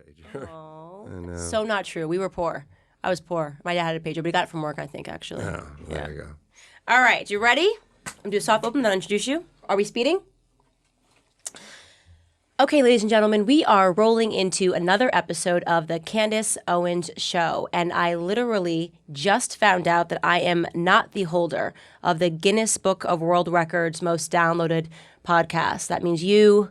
pager. Oh, I know. so not true. We were poor. I was poor. My dad had a pager, but he got it from work, I think, actually. Oh, there you go. All right, you ready? I'm going to do a soft open, then I'll introduce you. Are we speeding? Okay, ladies and gentlemen, we are rolling into another episode of the Candace Owens Show, and I literally just found out that I am not the holder of the Guinness Book of World Records most downloaded podcast. That means you,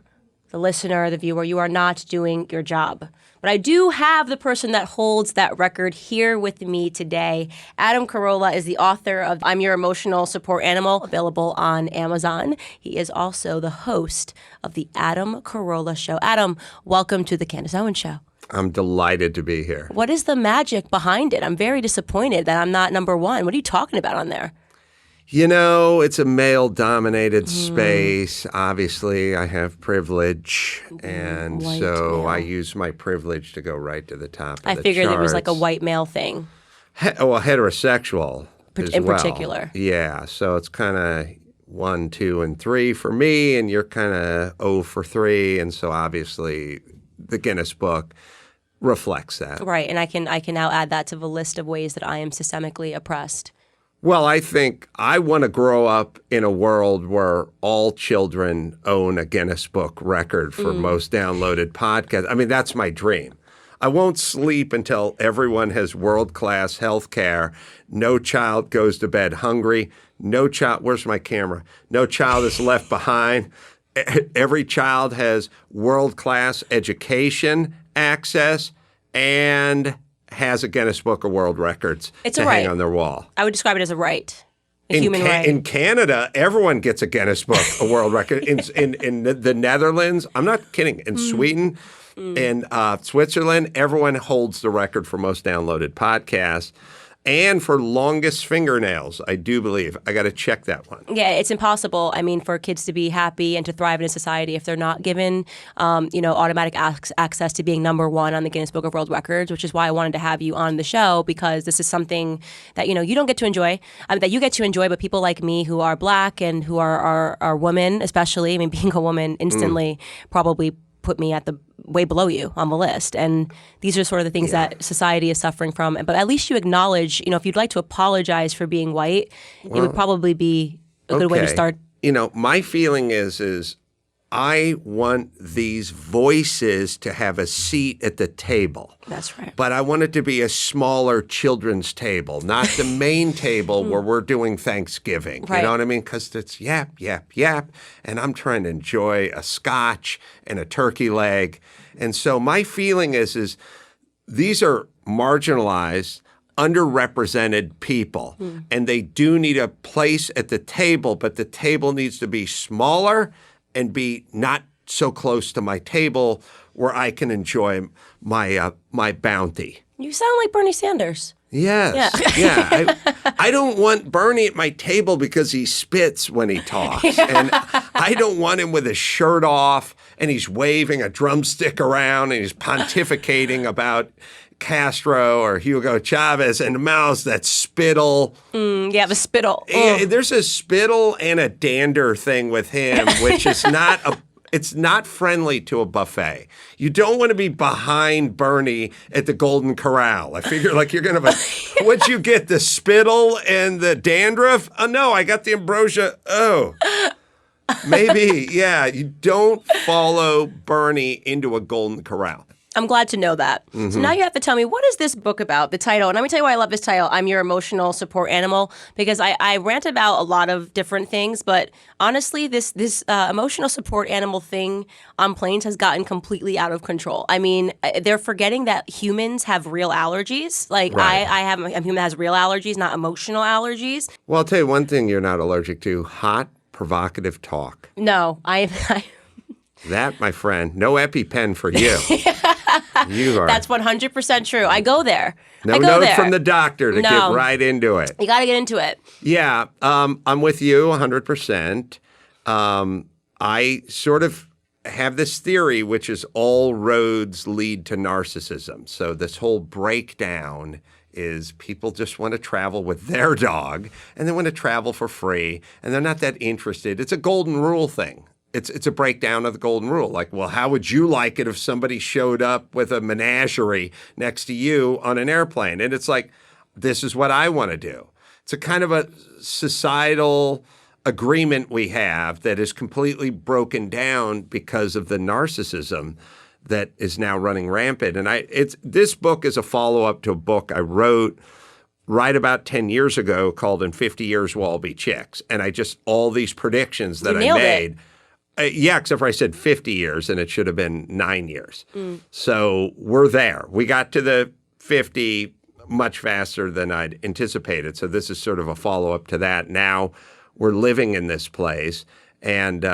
the listener, the viewer, you are not doing your job. But I do have the person that holds that record here with me today. Adam Carolla is the author of I'm Your Emotional Support Animal, available on Amazon. He is also the host of the Adam Carolla Show. Adam, welcome to the Candace Owens Show. I'm delighted to be here. What is the magic behind it? I'm very disappointed that I'm not number one. What are you talking about on there? You know, it's a male-dominated space. Obviously, I have privilege, and White so male. I use my privilege to go right to the top of the I figured it was like a charts. white male thing. Well, heterosexual as In well. particular. Yeah, so it's kind of 1, 2, and 3 for me, and you're kind of 0 for 3, and so obviously the Guinness Book reflects that. Right, and I can now add that to the list of ways that I am systemically oppressed. Well, I think I want to grow up in a world where all children own a Guinness Book record for most downloaded podcast. I mean, that's my dream. I won't sleep until everyone has world-class health care. No child goes to bed hungry. No child, where's my camera? No child is left behind. Every child has world-class education access and has a Guinness Book of World Records It's to a right. hang on their wall. I would describe it as a right, a human right. In Canada, everyone gets a Guinness Book of World Record. In the Netherlands, I'm not kidding, in Sweden, in Switzerland, everyone holds the record for most downloaded podcasts and for longest fingernails, I do believe. I got to check that one. Yeah, it's impossible, I mean, for kids to be happy and to thrive in a society if they're not given, automatic access to being number one on the Guinness Book of World Records, which is why I wanted to have you on the show, because this is something that, you don't get to enjoy, that you get to enjoy, but people like me who are Black and who are women, especially, I mean, being a woman instantly probably put me at the way below you on the list. And these are sort of the things that society is suffering from. But at least you acknowledge, if you'd like to apologize for being white, it would probably be a good way to start. My feeling is I want these voices to have a seat at the table. That's right. But I want it to be a smaller children's table, not the main table where we're doing Thanksgiving. Right. You know what I mean? Because it's yap, yap, yap. And I'm trying to enjoy a scotch and a turkey leg. And so my feeling is these are marginalized, underrepresented people. And they do need a place at the table, but the table needs to be smaller and be not so close to my table where I can enjoy my bounty. You sound like Bernie Sanders. Yes. Yeah. I don't want Bernie at my table because he spits when he talks. And I don't want him with his shirt off and he's waving a drumstick around and he's pontificating about Castro or Hugo Chavez and the mouths that spittle. Yeah, the spittle. Yeah, there's a spittle and a dander thing with him, which is it's not friendly to a buffet. You don't want to be behind Bernie at the Golden Corral. I figure you're going to what'd you get, the spittle and the dandruff? Oh, no, I got the ambrosia. Oh, maybe. Yeah, you don't follow Bernie into a Golden Corral. I'm glad to know that. So now you have to tell me, what is this book about, the title? And let me tell you why I love this title, I'm Your Emotional Support Animal, because I rant about a lot of different things, but honestly, this emotional support animal thing on planes has gotten completely out of control. I mean, they're forgetting that humans have real allergies. Like, right. I'm a human that has real allergies, not emotional allergies. Well, I'll tell you one thing you're not allergic to, hot, provocative talk. No, That, my friend, no EpiPen for you. You are. That's 100% true. I go there. No note from the doctor to get right into it. You got to get into it. Yeah, I'm with you 100%. I sort of have this theory, which is all roads lead to narcissism. So this whole breakdown is people just want to travel with their dog and they want to travel for free and they're not that interested. It's a golden rule thing. it's a breakdown of the golden rule. Like, well, how would you like it if somebody showed up with a menagerie next to you on an airplane? And it's like, this is what I want to do. It's a kind of a societal agreement we have that is completely broken down because of the narcissism that is now running rampant. And this book is a follow-up to a book I wrote right about 10 years ago called In 50 Years We'll All Be Chicks. And all these predictions that I made. Yeah, except for I said 50 years and it should have been 9 years. So we're there. We got to the 50 much faster than I'd anticipated. So this is sort of a follow-up to that. Now we're living in this place and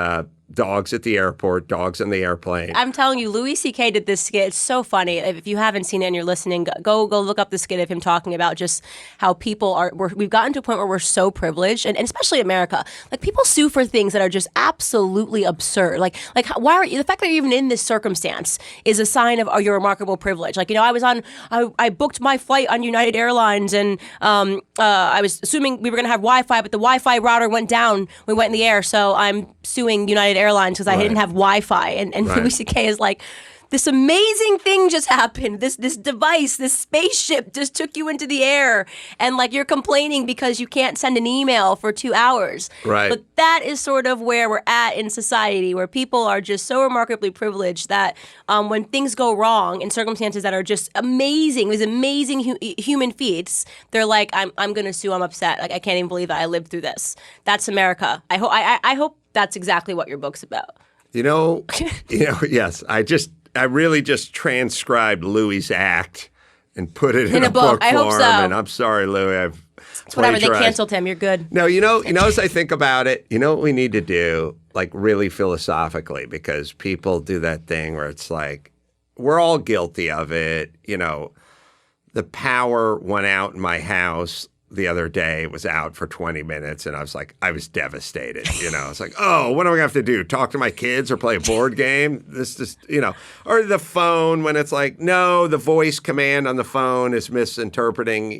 dogs at the airport, dogs on the airplane. I'm telling you, Louis C.K. did this skit. It's so funny. If you haven't seen it and you're listening, go look up the skit of him talking about just how people we've gotten to a point where we're so privileged, and especially America. Like, people sue for things that are just absolutely absurd. Like why are you, the fact that you're even in this circumstance is a sign of your remarkable privilege. Like, I booked my flight on United Airlines, and I was assuming we were going to have Wi-Fi, but the Wi-Fi router went down. We went in the air, so I'm suing United Airlines because I didn't have Wi-Fi. And Louis C.K. is like, this amazing thing just happened. This device, this spaceship just took you into the air. And like, you're complaining because you can't send an email for 2 hours. Right. But that is sort of where we're at in society, where people are just so remarkably privileged that when things go wrong in circumstances that are just amazing, these amazing human feats, they're like, I'm going to sue, I'm upset. Like, I can't even believe that I lived through this. That's America. I hope that's exactly what your book's about. Yes. I really just transcribed Louis' act and put it in a book I form. hope so. And I'm sorry, Louis. It's whatever. They canceled him. You're good. No, as I think about it, what we need to do, like, really philosophically, because people do that thing where it's like, we're all guilty of it. The power went out in my house the other day. It was out for 20 minutes, and I was devastated. I was like, oh, what am I going to have to do? Talk to my kids or play a board game? This just, or the phone when it's like, no, the voice command on the phone is misinterpreting,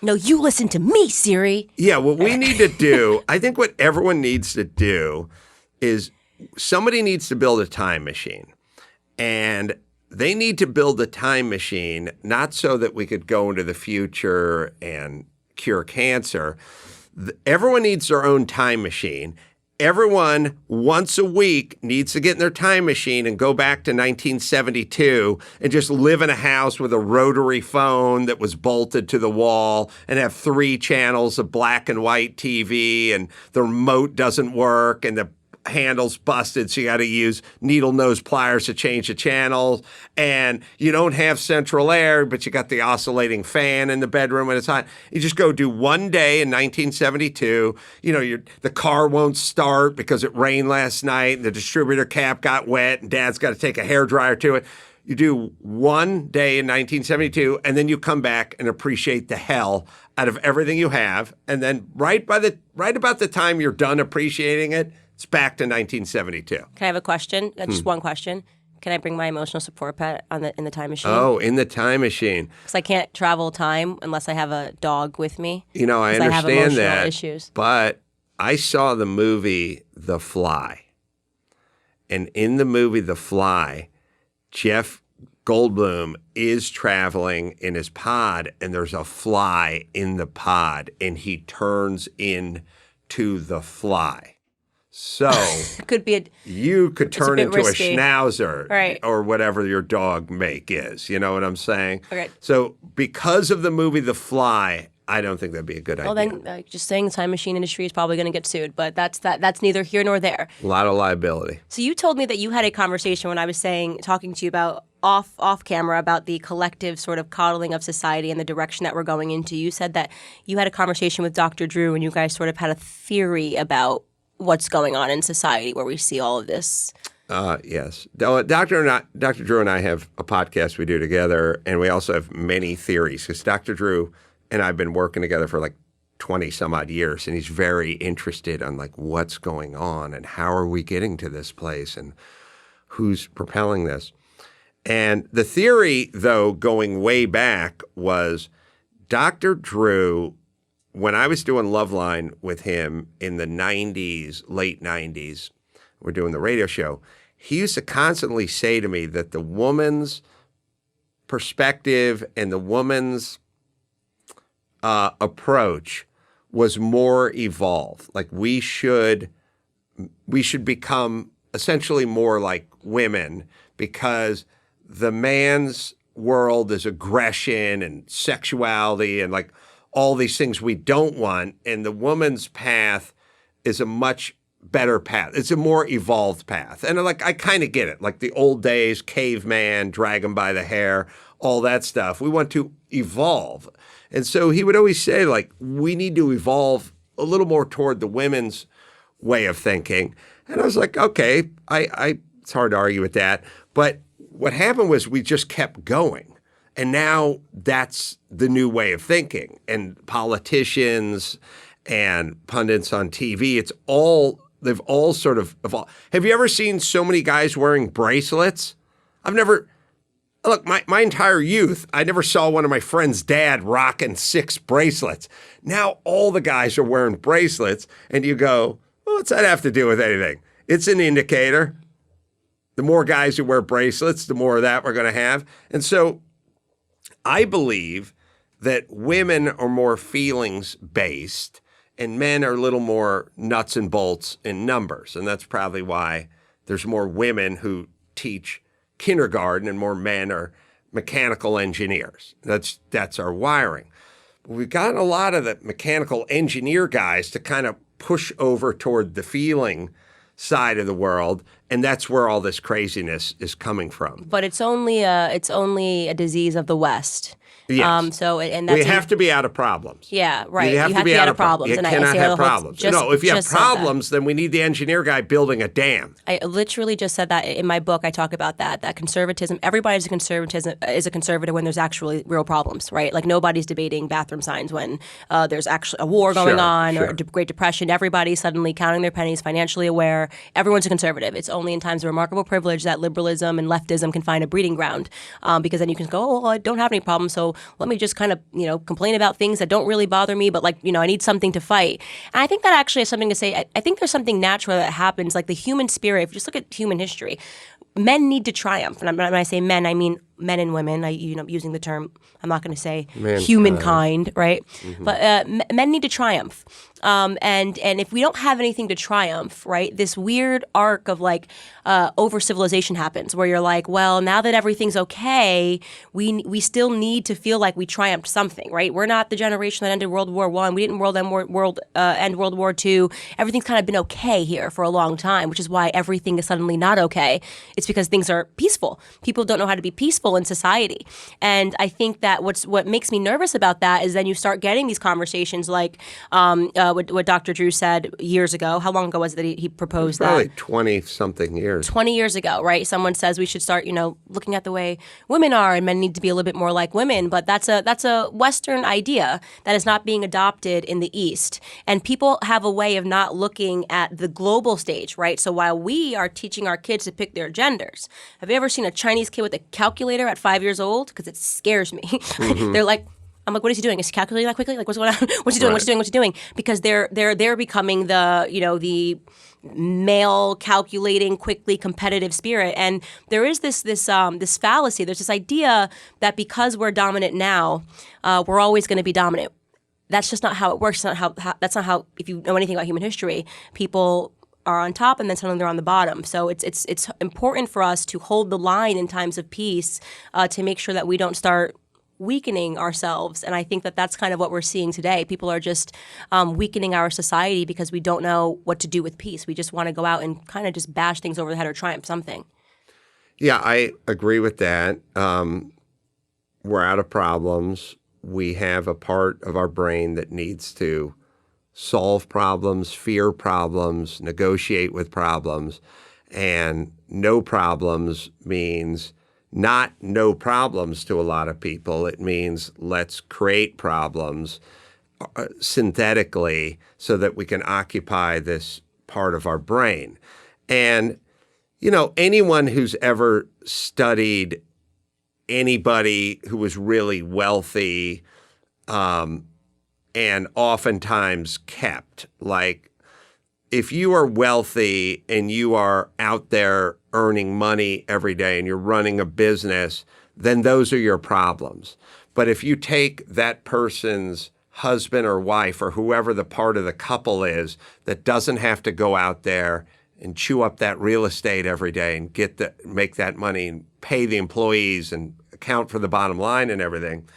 No, you listen to me, Siri. Yeah, what we need to do, I think what everyone needs to do is somebody needs to build a time machine. And they need to build a time machine not so that we could go into the future and cure cancer. Everyone needs their own time machine. Everyone once a week needs to get in their time machine and go back to 1972 and just live in a house with a rotary phone that was bolted to the wall and have 3 channels of black and white TV, and the remote doesn't work and the handle's busted, so you got to use needle nose pliers to change the channels, and you don't have central air, but you got the oscillating fan in the bedroom when it's hot. You just go do one day in 1972. The car won't start because it rained last night, and the distributor cap got wet, and Dad's got to take a hairdryer to it. You do one day in 1972, and then you come back and appreciate the hell out of everything you have, and then right about the time you're done appreciating it, it's back to 1972. Can I have a question? Just one question. Can I bring my emotional support pet in the time machine? Oh, in the time machine. Because I can't travel time unless I have a dog with me. I understand I have emotional that. Issues. But I saw the movie The Fly. And in the movie The Fly, Jeff Goldblum is traveling in his pod, and there's a fly in the pod, and he turns into the fly. So you could turn into risky. a schnauzer, right, or whatever your dog make is. You know what I'm saying? Okay. So because of the movie The Fly, I don't think that'd be a good idea. Well, then just saying the time machine industry is probably going to get sued, but that's neither here nor there. A lot of liability. So you told me that you had a conversation when I was talking to you about off camera about the collective sort of coddling of society and the direction that we're going into. You said that you had a conversation with Dr. Drew and you guys sort of had a theory about what's going on in society where we see all of this. Yes. Dr. Drew and I have a podcast we do together, and we also have many theories because Dr. Drew and I have been working together for like 20 some odd years, and he's very interested on like what's going on and how are we getting to this place and who's propelling this. And the theory, though, going way back was Dr. Drew, when I was doing Loveline with him in the 90s, late 90s, were doing the radio show, he used to constantly say to me that the woman's perspective and the woman's approach was more evolved. Like we should become essentially more like women because the man's world is aggression and sexuality and like all these things we don't want. And the woman's path is a much better path. It's a more evolved path. And like, I kind of get it. Like the old days, caveman, drag him by the hair, all that stuff. We want to evolve. And so he would always say, like, we need to evolve a little more toward the women's way of thinking. And I was like, okay, it's hard to argue with that. But what happened was we just kept going. And now that's the new way of thinking. And politicians and pundits on TV, they've all sort of evolved. Have you ever seen so many guys wearing bracelets? Look, my entire youth, I never saw one of my friend's dad rocking 6 bracelets. Now all the guys are wearing bracelets, and you go, well, what's that have to do with anything? It's an indicator. The more guys who wear bracelets, the more of that we're going to have. And so I believe that women are more feelings-based and men are a little more nuts and bolts in numbers. And that's probably why there's more women who teach kindergarten and more men are mechanical engineers. That's our wiring. But we've gotten a lot of the mechanical engineer guys to kind of push over toward the feeling side of the world, and that's where all this craziness is coming from. But it's only a disease of the West. Yes. We have to be out of problems. Yeah, right. You have to be out of problems. You And cannot I have problems. If you have problems, then we need the engineer guy building a dam. I literally just said that in my book. I talk about that conservatism. Everybody's a conservative when there's actually real problems, right? Like nobody's debating bathroom signs when there's actually a war going on or a Great Depression. Everybody's suddenly counting their pennies, financially aware. Everyone's a conservative. It's only in times of remarkable privilege that liberalism and leftism can find a breeding ground, because then you can go, oh, well, I don't have any problems, so let me just kind of, complain about things that don't really bother me, but like, I need something to fight. And I think that actually has something to say. I think there's something natural that happens, like the human spirit. If you just look at human history, men need to triumph. And when I say men, I mean men and women. Using the term, I'm not going to say humankind, right? Mm-hmm. But men need to triumph. And if we don't have anything to triumph, right, this weird arc of like over civilization happens where you're like, well, now that everything's okay, we still need to feel like we triumphed something, right? We're not the generation that ended World War I. We didn't end World War II. Everything's kind of been okay here for a long time, which is why everything is suddenly not okay. It's because things are peaceful. People don't know how to be peaceful in society. And I think that what makes me nervous about that is then you start getting these conversations like what Dr. Drew said years ago. How long ago was it that he proposed that? Probably 20-something years. 20 years ago, right? Someone says we should start, looking at the way women are and men need to be a little bit more like women. But that's a Western idea that is not being adopted in the East. And people have a way of not looking at the global stage, right? So while we are teaching our kids to pick their genders, have you ever seen a Chinese kid with a calculator at 5 years old? Because it scares me. Mm-hmm. They're like, I'm like, what is he doing? Is he calculating that quickly? Like, what's going on? What's he doing? Right. What's he doing? Because they're becoming the male calculating quickly competitive spirit. And there is this fallacy. There's this idea that because we're dominant now, we're always going to be dominant. That's just not how it works. That's not how. If you know anything about human history, people are on top and then suddenly they're on the bottom. So it's important for us to hold the line in times of peace to make sure that we don't start weakening ourselves. And I think that that's kind of what we're seeing today. People are just weakening our society because we don't know what to do with peace. We just want to go out and kind of just bash things over the head or triumph something. Yeah, I agree with that. We're out of problems. We have a part of our brain that needs to solve problems, fear problems, negotiate with problems. And no problems means not no problems to a lot of people. It means let's create problems synthetically so that we can occupy this part of our brain. And, anyone who's ever studied anybody who was really wealthy and oftentimes kept, like if you are wealthy and you are out there earning money every day and you're running a business, then those are your problems. But if you take that person's husband or wife or whoever the part of the couple is that doesn't have to go out there and chew up that real estate every day and make that money and pay the employees and account for the bottom line and everything.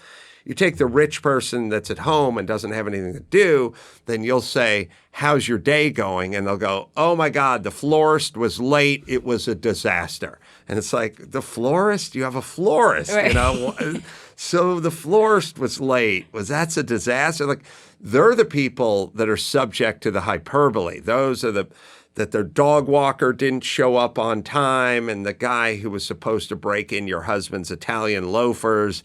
You take the rich person that's at home and doesn't have anything to do, then you'll say, how's your day going? And they'll go, oh my God, the florist was late. It was a disaster. And it's like, the florist? You have a florist, right. you know? So the florist was late. That's a disaster. Like, they're the people that are subject to the hyperbole. Those are that their dog walker didn't show up on time, and the guy who was supposed to break in your husband's Italian loafers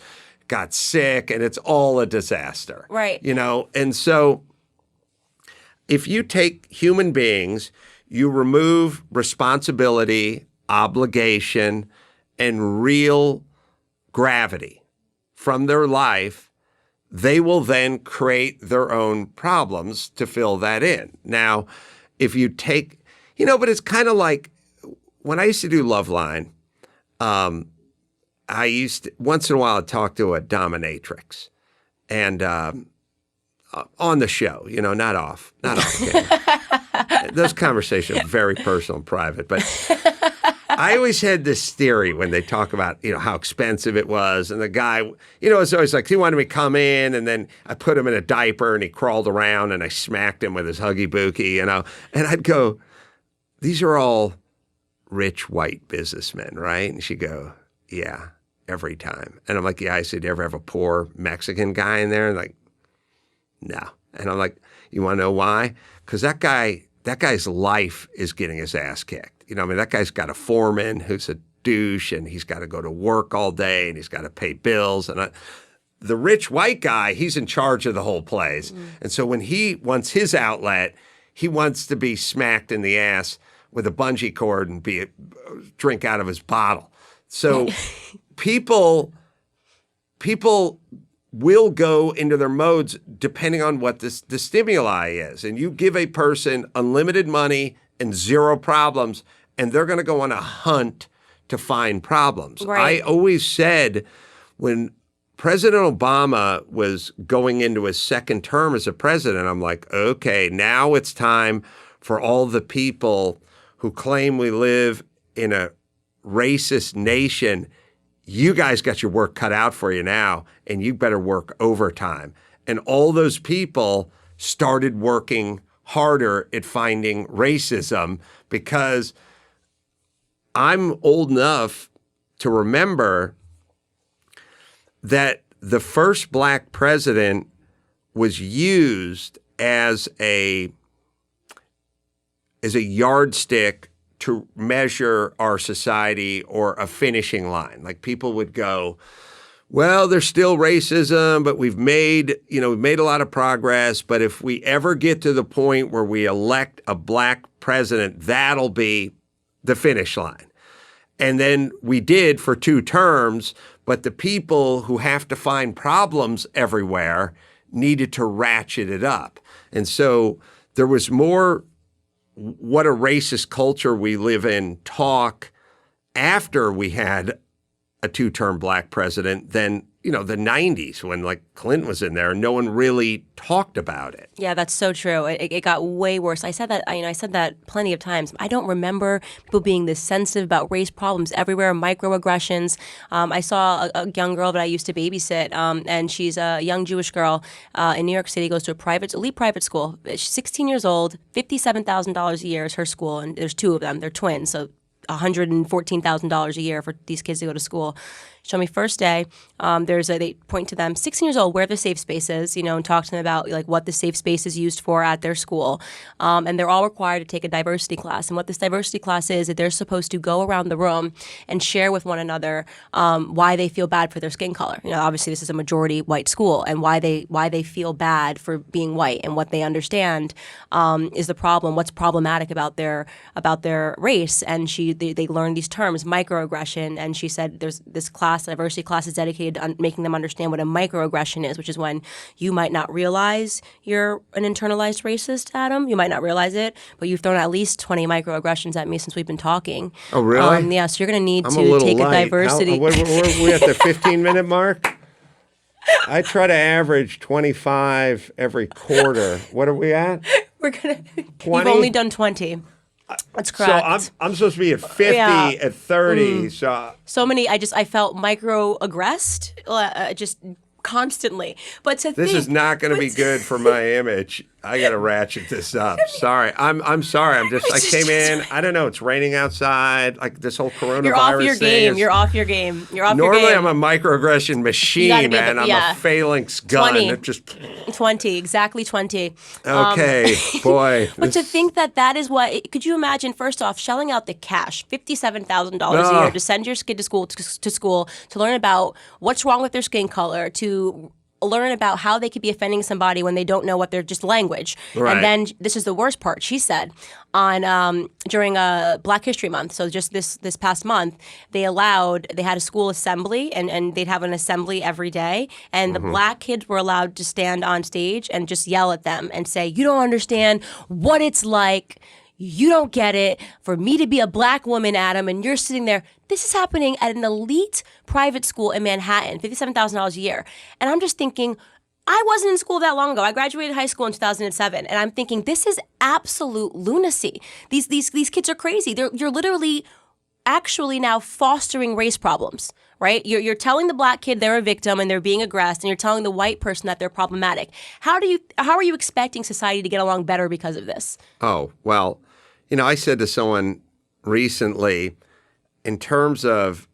got sick, and it's all a disaster. Right. You know, and so if you take human beings, you remove responsibility, obligation, and real gravity from their life, they will then create their own problems to fill that in. Now, if you take, you know, but it's kind of like when I used to do Loveline, I used to, once in a while, I'd talk to a dominatrix, and on the show, you know, not off camera. Those conversations are very personal and private, but I always had this theory when they talk about, you know, how expensive it was, and the guy, you know, was always like, he wanted me to come in, and then I put him in a diaper, and he crawled around, and I smacked him with his Huggy Bookie, you know, and I'd go, these are all rich white businessmen, right? And she'd go, yeah, every time. And I'm like, yeah. I said, do you ever have a poor Mexican guy in there? And like, no. And I'm like, you want to know why? Because that guy's life is getting his ass kicked. You know, I mean, that guy's got a foreman who's a douche, and he's got to go to work all day, and he's got to pay bills. And the rich white guy, he's in charge of the whole place. Mm. And so when he wants his outlet, he wants to be smacked in the ass with a bungee cord and drink out of his bottle. So people will go into their modes depending on what the stimuli is. And you give a person unlimited money and zero problems, and they're going to go on a hunt to find problems. Right. I always said when President Obama was going into his second term as a president, I'm like, okay, now it's time for all the people who claim we live in a racist nation. You guys got your work cut out for you now, and you better work overtime. And all those people started working harder at finding racism, because I'm old enough to remember that the first black president was used as a yardstick to measure our society, or a finishing line. Like, people would go, well, there's still racism, but we've made a lot of progress. But if we ever get to the point where we elect a black president, that'll be the finish line. And then we did for 2 terms, but the people who have to find problems everywhere needed to ratchet it up. And so there was more what a racist culture we live in talk after we had a 2-term black president than, you know, the 90s when like Clinton was in there and no one really talked about it. Yeah, that's so true. It got way worse. I said that plenty of times. I don't remember people being this sensitive about race problems everywhere, microaggressions. I saw a young girl that I used to babysit, and she's a young Jewish girl in New York City, goes to elite private school. She's 16 years old, $57,000 a year is her school, and there's 2 of them. They're twins, so $114,000 a year for these kids to go to school. Show me first day. They point to them, 16 years old, where the safe space is, you know, and talk to them about like what the safe space is used for at their school. And they're all required to take a diversity class. And what this diversity class is that they're supposed to go around the room and share with one another why they feel bad for their skin color. You know, obviously this is a majority white school, and why they feel bad for being white, and what they understand is the problem, what's problematic about their race. And she's they learn these terms, microaggression. And she said there's this class, diversity class, is dedicated to making them understand what a microaggression is, which is when you might not realize you're an internalized racist, Adam. You might not realize it, but you've thrown at least 20 microaggressions at me since we've been talking. Oh, really? Yeah, so you're going to need I'm to take light. a diversity. We're at the 15-minute mark? I try to average 25 every quarter. What are we at? We're going to. 20? You've only done 20. That's correct. So I'm supposed to be at 50, at 30. So many. I felt microaggressed, just constantly. But this is not going to be good for my image. I got to ratchet this up. Sorry. I'm sorry. I came in. I don't know. It's raining outside. Like this whole coronavirus You're off your thing game. You're off your game. You're off Normally, your game. I'm a microaggression machine, man. I'm a phalanx gun. 20. It just 20, exactly 20. Okay, boy. But to think that is what, could you imagine, first off, shelling out the cash, $57,000 a year to send your kid to school, to learn about what's wrong with their skin color, to learn about how they could be offending somebody when they don't know what they're just language. Right. And then this is the worst part. She said on during Black History Month, so just this past month, they had a school assembly and they'd have an assembly every day, and the black kids were allowed to stand on stage and just yell at them and say, "You don't understand what it's like. You don't get it. For me to be a black woman, Adam, and you're sitting there." This is happening at an elite private school in Manhattan, $57,000 a year. And I'm just thinking, I wasn't in school that long ago. I graduated high school in 2007, and I'm thinking, this is absolute lunacy. These kids are crazy. You're literally actually now fostering race problems, right? You're telling the black kid they're a victim and they're being aggressed, and you're telling the white person that they're problematic. How are you expecting society to get along better because of this? Oh, well, I said to someone recently, in terms of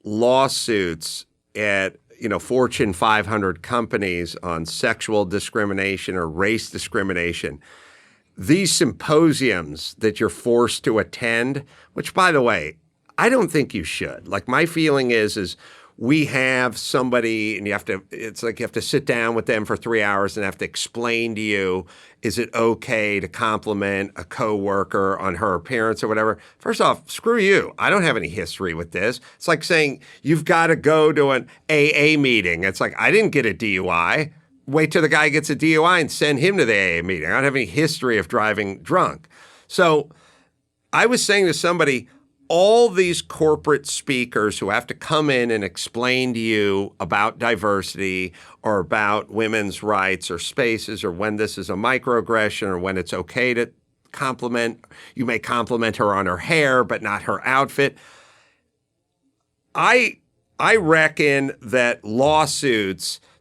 lawsuits at, Fortune 500 companies on sexual discrimination or race discrimination, these symposiums that you're forced to attend, which, by the way, I don't think you should. Like, my feeling is we have somebody and it's like you have to sit down with them for 3 hours and have to explain to you, is it okay to compliment a coworker on her appearance or whatever? First off, screw you. I don't have any history with this. It's like saying you've got to go to an AA meeting. It's like, I didn't get a DUI. Wait till the guy gets a DUI and send him to the AA meeting. I don't have any history of driving drunk. So I was saying to somebody, all these corporate speakers who have to come in and explain to you about diversity or about women's rights or spaces or when this is a microaggression or when it's okay to compliment. You may compliment her on her hair, but not her outfit. I reckon that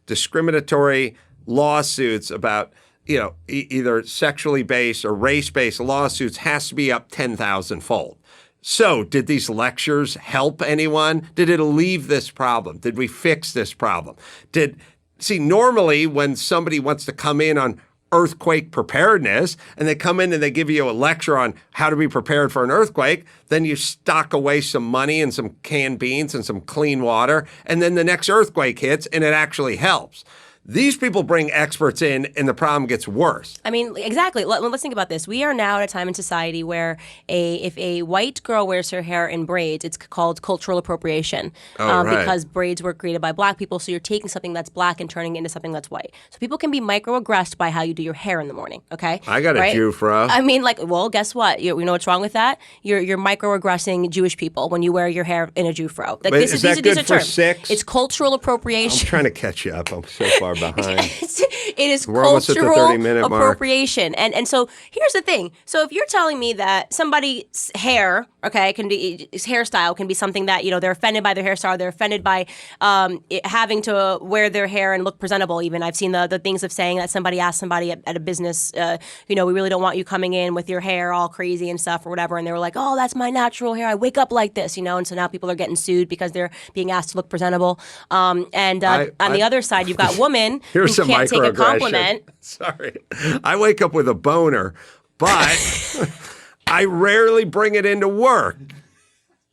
discriminatory lawsuits about either sexually based or race-based lawsuits has to be up 10,000-fold. So did these lectures help anyone? Did it alleviate this problem? Did we fix this problem? Normally when somebody wants to come in on earthquake preparedness and they come in and they give you a lecture on how to be prepared for an earthquake, then you stock away some money and some canned beans and some clean water, and then the next earthquake hits and it actually helps. These people bring experts in and the problem gets worse. I mean, exactly. Let's think about this. We are now at a time in society where if a white girl wears her hair in braids, it's called cultural appropriation. Right. Because braids were created by black people, so you're taking something that's black and turning it into something that's white. So people can be microaggressed by how you do your hair in the morning, okay? I got a Jufro. I mean, guess what? You know what's wrong with that? You're microaggressing Jewish people when you wear your hair in a Jufro. Is that good for terms. 6? It's cultural appropriation. I'm trying to catch you up. I'm so far behind. It is We're almost at the 30-minute appropriation. And so here's the thing. So if you're telling me that somebody's hair, his hairstyle can be something that, they're offended by their hairstyle, they're offended by having to wear their hair and look presentable even. I've seen the things of saying that somebody asked somebody at a business, we really don't want you coming in with your hair all crazy and stuff or whatever. And they were like, oh, that's my natural hair. I wake up like this, And so now people are getting sued because they're being asked to look presentable. On the other side, you've got women who can't take a compliment. Sorry. I wake up with a boner, but I rarely bring it into work.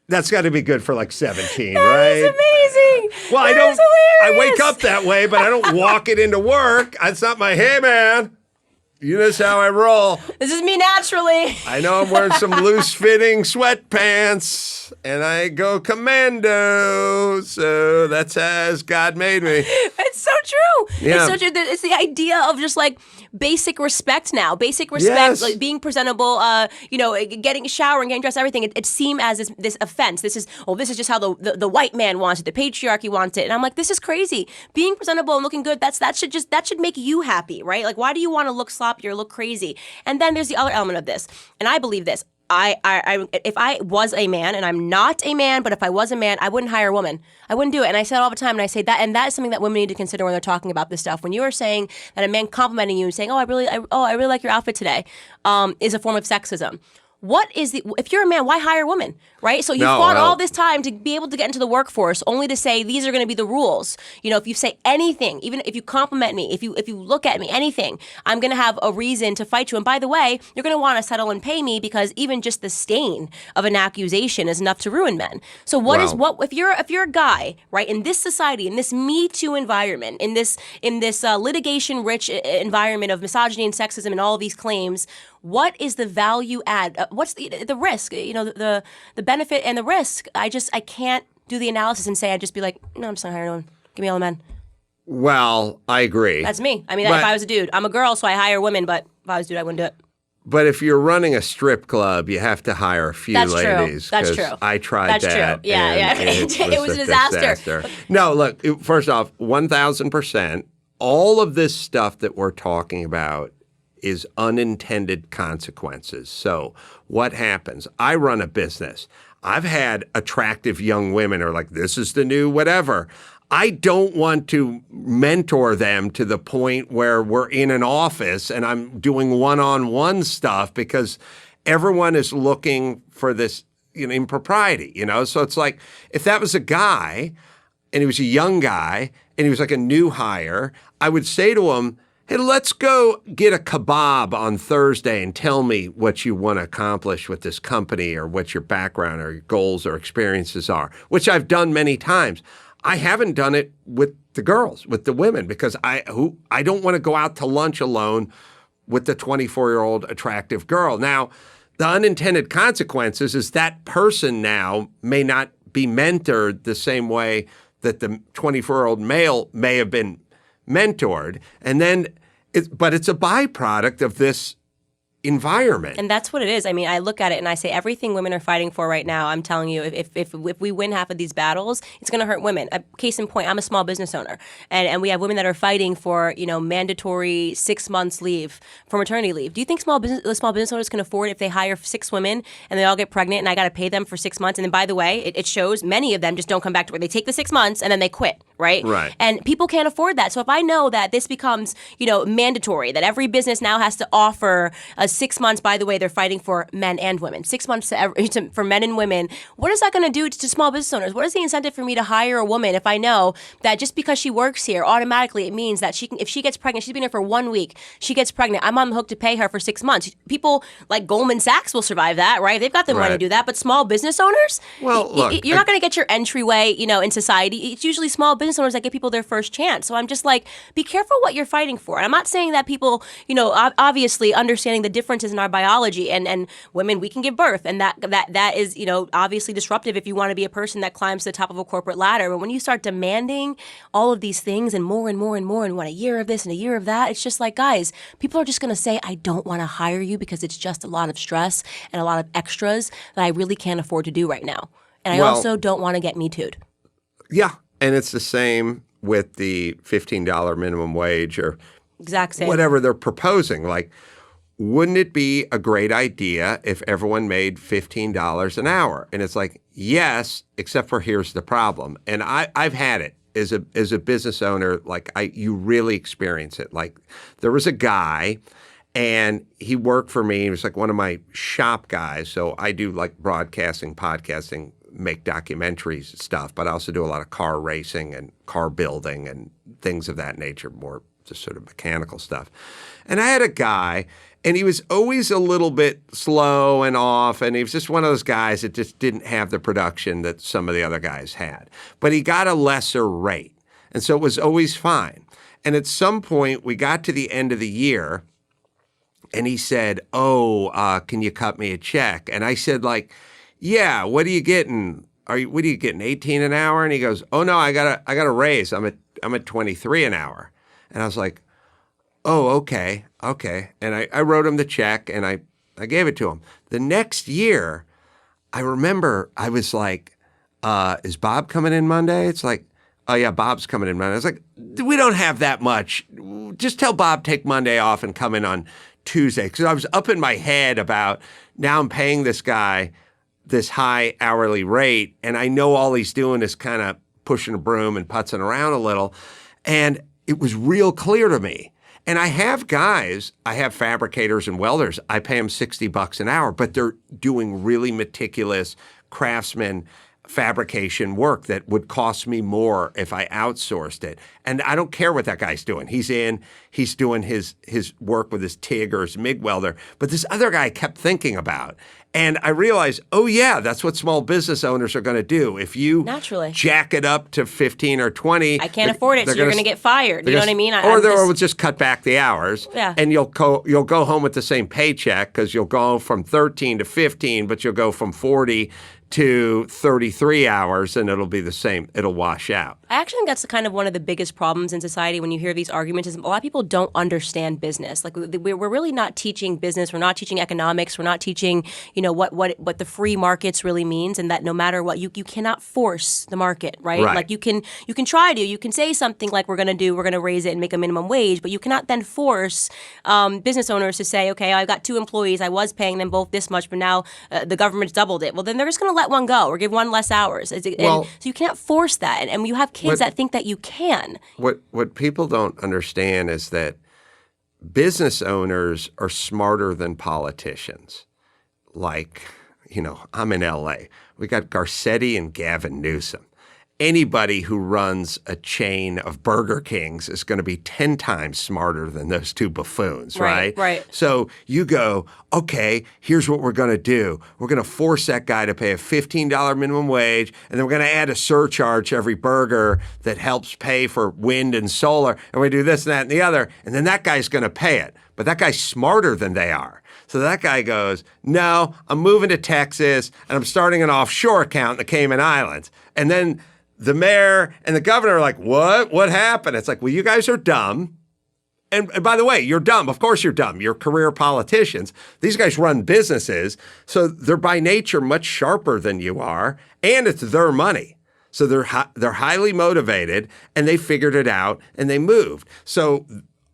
That's got to be good for like 17, right? That is amazing. Well, that is I wake up that way, but I don't walk it into work. It's not my, hey, man, You know how I roll. This is me naturally. I know I'm wearing some loose-fitting sweatpants, and I go commando. So that's as God made me. It's so true. Yeah. It's so true. It's the idea of just like basic respect now. Basic respect, Yes. like being presentable, getting showering, getting dressed, everything. It seemed as this offense. This is just how the white man wants it. The patriarchy wants it. And I'm like, this is crazy. Being presentable and looking good, that should make you happy, right? Like, why do you want to look sloppy or look crazy? And then there's the other element of this. And I believe this. If I was a man, and I'm not a man, but if I was a man, I wouldn't hire a woman. I wouldn't do it. And I say it all the time, and I say that, and that is something that women need to consider when they're talking about this stuff. When you are saying that a man complimenting you and saying, I really like your outfit today, is a form of sexism. If you're a man, why hire a woman, right? So you fought all this time to be able to get into the workforce only to say these are going to be the rules. You know, if you say anything, even if you compliment me, if you look at me, anything, I'm going to have a reason to fight you. And by the way, you're going to want to settle and pay me because even just the stain of an accusation is enough to ruin men. So if you're a guy, right, in this society, in this Me Too environment, in this litigation rich environment of misogyny and sexism and all of these claims, what is the value add? What's the risk? You know, the benefit and the risk. I can't do the analysis and say, I'd just be like, no, I'm just not hiring anyone. Give me all the men. Well, I agree. That's me. I mean, if I was a dude, I'm a girl, so I hire women, but if I was a dude, I wouldn't do it. But if you're running a strip club, you have to hire a few ladies. That's true. I tried that. That's true. Yeah. It was a disaster. No, look, first off, 1,000%, all of this stuff that we're talking about is unintended consequences. So what happens? I run a business. I've had attractive young women who are like, this is the new whatever. I don't want to mentor them to the point where we're in an office and I'm doing one-on-one stuff because everyone is looking for this, impropriety, So it's like, if that was a guy and he was a young guy and he was like a new hire, I would say to him, hey, let's go get a kebab on Thursday and tell me what you want to accomplish with this company or what your background or your goals or experiences are, which I've done many times. I haven't done it with the girls, with the women, because I don't want to go out to lunch alone with the 24-year-old attractive girl. Now, the unintended consequences is that person now may not be mentored the same way that the 24-year-old male may have been mentored, and then but it's a byproduct of this environment. And that's what it is. I mean, I look at it and I say everything women are fighting for right now, I'm telling you, if we win half of these battles, it's going to hurt women. Case in point, I'm a small business owner, and we have women that are fighting for, mandatory 6 months leave for maternity leave. Do you think small business owners can afford if they hire 6 women and they all get pregnant and I got to pay them for 6 months? And then, by the way, it shows many of them just don't come back to work. They take the 6 months and then they quit, right? Right. And people can't afford that. So if I know that this becomes, mandatory, that every business now has to offer a 6 months, by the way, they're fighting for men and women. 6 months for men and women. What is that going to do to small business owners? What is the incentive for me to hire a woman if I know that just because she works here, automatically it means that if she gets pregnant, she's been here for 1 week, she gets pregnant, I'm on the hook to pay her for 6 months. People like Goldman Sachs will survive that, right? They've got the money to do that. But small business owners, well, look, you're not going to get your entryway, in society. It's usually small business owners that give people their first chance. So I'm just like, be careful what you're fighting for. And I'm not saying that people, obviously understanding the differences in our biology and women, we can give birth, and that is obviously disruptive if you want to be a person that climbs to the top of a corporate ladder. But when you start demanding all of these things and more and more and more, and want a year of this and a year of that, it's just like, guys, people are just going to say, I don't want to hire you because it's just a lot of stress and a lot of extras that I really can't afford to do right now. And I also don't want to get Me Too'd. Yeah, and it's the same with the $15 minimum wage or exact same. Whatever they're proposing. Like, wouldn't it be a great idea if everyone made $15 an hour? And it's like, yes, except for here's the problem. And I've had it as a business owner. Like, you really experience it. Like, there was a guy, and he worked for me. He was like one of my shop guys. So I do like broadcasting, podcasting, make documentaries and stuff, but I also do a lot of car racing and car building and things of that nature, more just sort of mechanical stuff. And I had a guy, and he was always a little bit slow and off, and he was just one of those guys that just didn't have the production that some of the other guys had. But he got a lesser rate, and so it was always fine. And at some point, we got to the end of the year, And he said, can you cut me a check? And I said, like, yeah, what are you getting? What are you getting, 18 an hour? And he goes, oh, no, I got a raise. I'm at 23 an hour. And I was like, oh, okay. And I wrote him the check, and I gave it to him. The next year, I remember I was like, is Bob coming in Monday? It's like, oh, yeah, Bob's coming in Monday. I was like, we don't have that much. Just tell Bob take Monday off and come in on Tuesday. Because I was up in my head about, now I'm paying this guy this high hourly rate, and I know all he's doing is kind of pushing a broom and putzing around a little. And it was real clear to me. And I have guys, I have fabricators and welders, I pay them $60 an hour, but they're doing really meticulous craftsman fabrication work that would cost me more if I outsourced it. And I don't care what that guy's doing. He's doing his work with his TIG or his MIG welder. But this other guy I kept thinking about. And I realized, oh yeah, that's what small business owners are going to do. If you naturally jack it up to 15 or 20, I can't afford it, so you're going to get fired. You know what I mean? Or they'll just cut back the hours. Yeah. And you'll go home with the same paycheck, because you'll go from 13 to 15, but you'll go from 40 to 33 hours, and it'll be the same. It'll wash out. I actually think that's kind of one of the biggest problems in society when you hear these arguments is a lot of people don't understand business. Like we're really not teaching business. We're not teaching economics. We're not teaching, what the free markets really means, and that no matter what, you cannot force the market, right? Like you can say something like we're going to raise it and make a minimum wage, but you cannot then force business owners to say, okay, I've got 2 employees. I was paying them both this much, but now the government's doubled it. Well, then they're just going to let one go or give one less hours. So you can't force that. And you have kids that think that you can. What people don't understand is that business owners are smarter than politicians. Like, I'm in L.A. We got Garcetti and Gavin Newsom. Anybody who runs a chain of Burger Kings is going to be 10 times smarter than those 2 buffoons, right? Right. So you go, okay, here's what we're going to do. We're going to force that guy to pay a $15 minimum wage, and then we're going to add a surcharge to every burger that helps pay for wind and solar, and we do this and that and the other, and then that guy's going to pay it. But that guy's smarter than they are. So that guy goes, no, I'm moving to Texas, and I'm starting an offshore account in the Cayman Islands. And then the mayor and the governor are like, what? What happened? It's like, well, you guys are dumb. And by the way, you're dumb. Of course you're dumb. You're career politicians. These guys run businesses, so they're by nature much sharper than you are, and it's their money. So they're highly motivated, and they figured it out, and they moved. So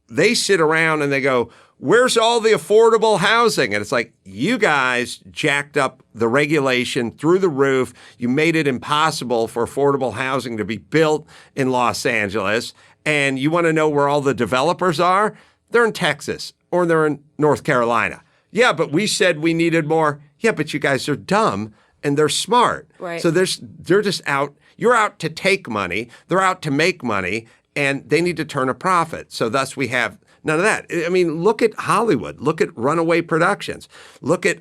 they sit around and they go, where's all the affordable housing? And it's like, you guys jacked up the regulation through the roof. You made it impossible for affordable housing to be built in Los Angeles. And you want to know where all the developers are? They're in Texas or they're in North Carolina. Yeah, but we said we needed more. Yeah, but you guys are dumb and they're smart. Right. So they're just out. You're out to take money. They're out to make money, and they need to turn a profit. So thus we have none of that. I mean, look at Hollywood. Look at runaway productions. Look at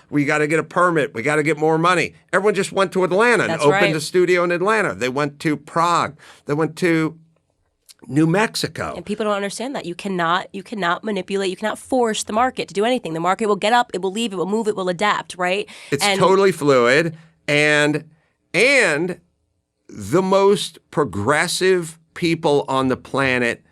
we got to get a permit. We got to get more money. Everyone just went to Atlanta and opened a studio in Atlanta. They went to Prague. They went to New Mexico. And people don't understand that. You cannot manipulate, you cannot force the market to do anything. The market will get up, it will leave, it will move, it will adapt, right? It's totally fluid. And the most progressive people on the planet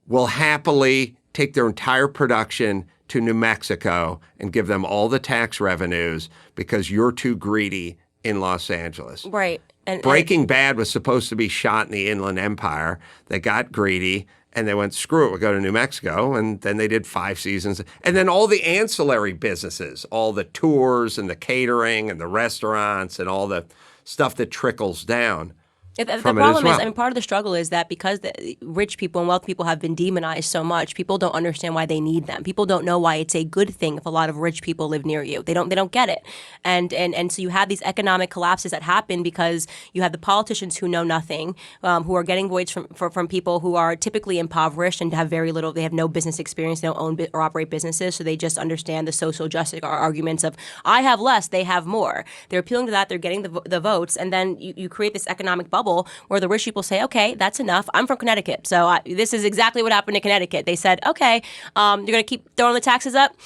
will happily take their entire production to New Mexico and give them all the tax revenues because you're too greedy in Los Angeles. Right. And Breaking Bad was supposed to be shot in the Inland Empire. They got greedy and they went, screw it, we'll go to New Mexico. And then they did 5 seasons. And then all the ancillary businesses, all the tours and the catering and the restaurants and all the stuff that trickles down. The problem is, part of the struggle is that because the rich people and wealthy people have been demonized so much, people don't understand why they need them. People don't know why it's a good thing if a lot of rich people live near you. They don't get it. And so you have these economic collapses that happen because you have the politicians who know nothing, who are getting votes from people who are typically impoverished and have very little, they have no business experience, they don't own or operate businesses, so they just understand the social justice arguments of, I have less, they have more. They're appealing to that, they're getting the votes, and then you create this economic bubble bubble where the rich people say, okay, that's enough. I'm from Connecticut. So this is exactly what happened in Connecticut. They said, okay, you're going to keep throwing the taxes up.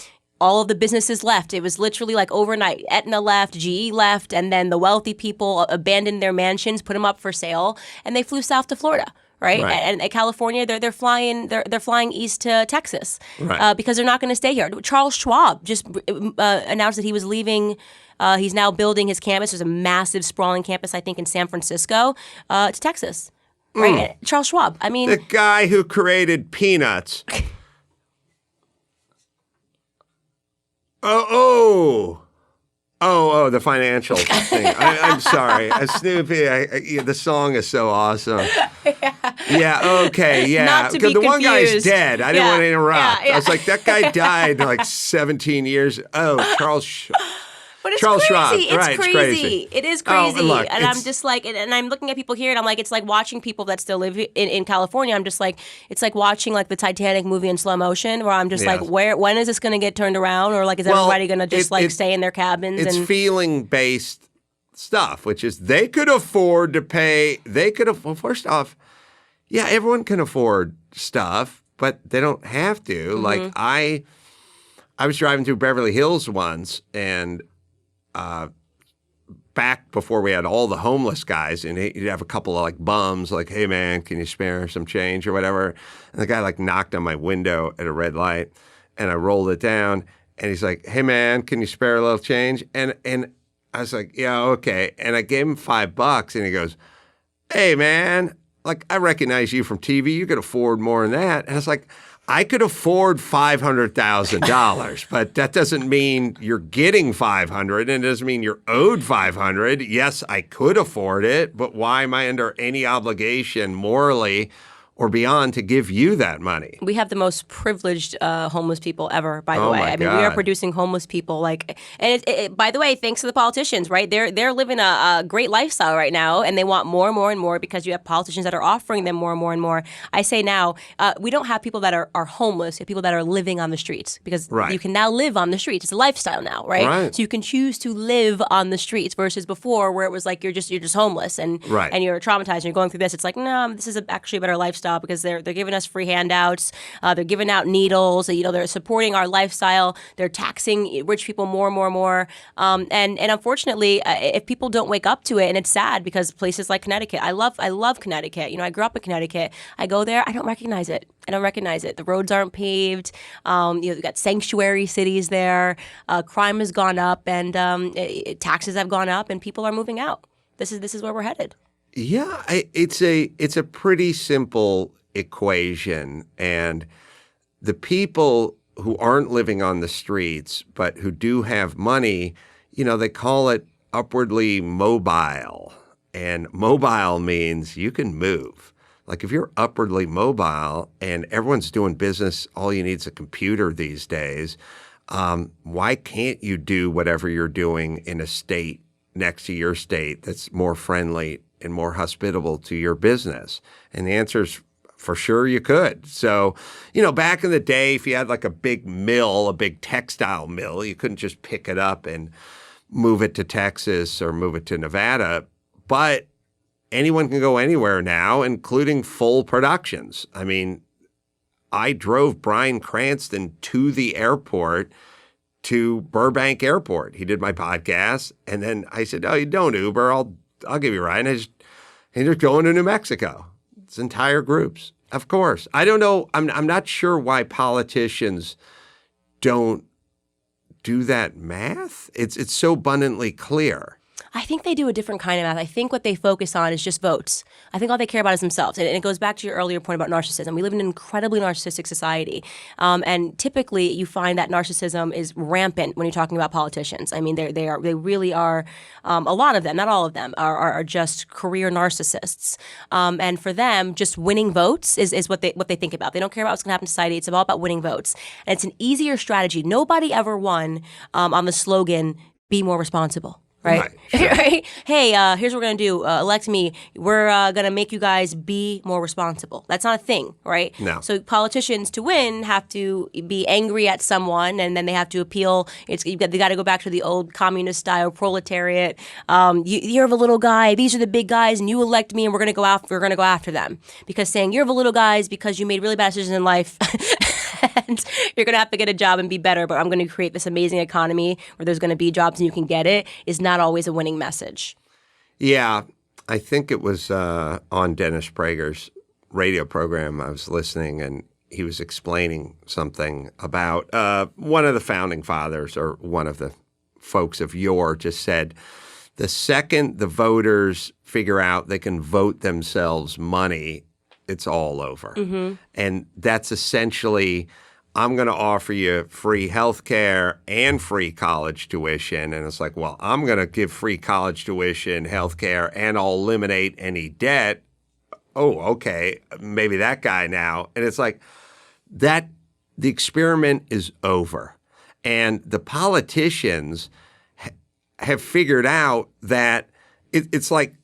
All of the businesses left. It was literally like overnight. Aetna left, GE left, and then the wealthy people abandoned their mansions, put them up for sale, and they flew south to Florida. Right? And California, they're flying east to Texas because they're not going to stay here. Charles Schwab just announced that he was leaving. He's now building his campus. There's a massive, sprawling campus, I think, in San Francisco, to Texas. Right? Charles Schwab. I mean, the guy who created peanuts. Oh, the financial thing. I'm sorry. Snoopy, the song is so awesome. Yeah, okay, yeah. Not to be the one guy's confused. dead. I didn't want to interrupt. Yeah. I was like, that guy died like 17 years. Oh, Charles But it's Charles crazy. Schwab. It's Right, crazy. it's crazy. It is Oh, crazy. look, and I'm just like, and I'm looking at people here, and I'm like, it's like watching people that still live in California. I'm just like, it's like watching like the Titanic movie in slow motion, where I'm just like, when is this going to get turned around, or like, is everybody going to just stay in their cabins? It's feeling based stuff, which is they could afford to pay. Well, first off, yeah, everyone can afford stuff, but they don't have to. Like I was driving through Beverly Hills once, and back before we had all the homeless guys, and you'd have a couple of like bums, like, hey man, can you spare some change or whatever? And the guy like knocked on my window at a red light, and I rolled it down, and he's like, hey man, can you spare a little change? And I was like, yeah, okay. And I gave him $5, and he goes, hey man, like I recognize you from TV, you could afford more than that. And I was like, I could afford $500,000, but that doesn't mean you're getting $500, and it doesn't mean you're owed $500. Yes, I could afford it, but why am I under any obligation morally or beyond to give you that money? We have the most privileged homeless people ever, by the Oh way. my I mean, we are God. producing homeless people. Like, and by the way, thanks to the politicians, right? They're living a great lifestyle right now, and they want more and more and more because you have politicians that are offering them more and more and more. I say now, we don't have people that are homeless. We have people that are living on the streets because you can now live on the streets. It's a lifestyle now, right? So you can choose to live on the streets versus before, where it was like you're just homeless and you're traumatized and you're going through this. It's like, no, this is actually a better lifestyle because they're giving us free handouts, they're giving out needles, they're supporting our lifestyle, they're taxing rich people more and more and more, and unfortunately, if people don't wake up to it, and it's sad because places like Connecticut, I love Connecticut. I grew up in Connecticut. I go there, I don't recognize it. The roads aren't paved. You've got sanctuary cities there. Crime has gone up, and taxes have gone up, and people are moving out. This is where we're headed. Yeah, it's a pretty simple equation, and the people who aren't living on the streets but who do have money, they call it upwardly mobile, and mobile means you can move. Like if you're upwardly mobile and everyone's doing business, all you need is a computer these days. Why can't you do whatever you're doing in a state next to your state that's more friendly and more hospitable to your business? And the answer is for sure you could. So, back in the day, if you had like a big mill, a big textile mill, you couldn't just pick it up and move it to Texas or move it to Nevada. But anyone can go anywhere now, including full productions. I mean, I drove Bryan Cranston to the airport, to Burbank Airport. He did my podcast, and then I said, "Oh, you don't Uber? I'll give you a ride." And they're going to New Mexico. It's entire groups, of course. I don't know. I'm not sure why politicians don't do that math. It's so abundantly clear. I think they do a different kind of math. I think what they focus on is just votes. I think all they care about is themselves. And it goes back to your earlier point about narcissism. We live in an incredibly narcissistic society. And typically you find that narcissism is rampant when you're talking about politicians. I mean, they really are, a lot of them, not all of them, are just career narcissists. And for them, just winning votes is what they think about. They don't care about what's going to happen to society. It's all about winning votes. And it's an easier strategy. Nobody ever won on the slogan, be more responsible. right? Right, sure. Right? Hey, here's what we're going to do. Elect me. We're going to make you guys be more responsible. That's not a thing, right? No. So politicians to win have to be angry at someone, and then they have to appeal. They got to go back to the old communist style proletariat. You're the little guy. These are the big guys, and you elect me, and we're going to go after them. Because saying you're the little guys because you made really bad decisions in life. And you're going to have to get a job and be better, but I'm going to create this amazing economy where there's going to be jobs and you can get it, is not always a winning message. Yeah, I think it was on Dennis Prager's radio program I was listening, and he was explaining something about one of the founding fathers, or one of the folks of yore, just said, the second the voters figure out they can vote themselves money, it's all over. Mm-hmm. And that's essentially, I'm going to offer you free health care and free college tuition. And it's like, well, I'm going to give free college tuition, health care, and I'll eliminate any debt. Oh, okay, maybe that guy now. And it's like that the experiment is over. And the politicians have figured out that it's like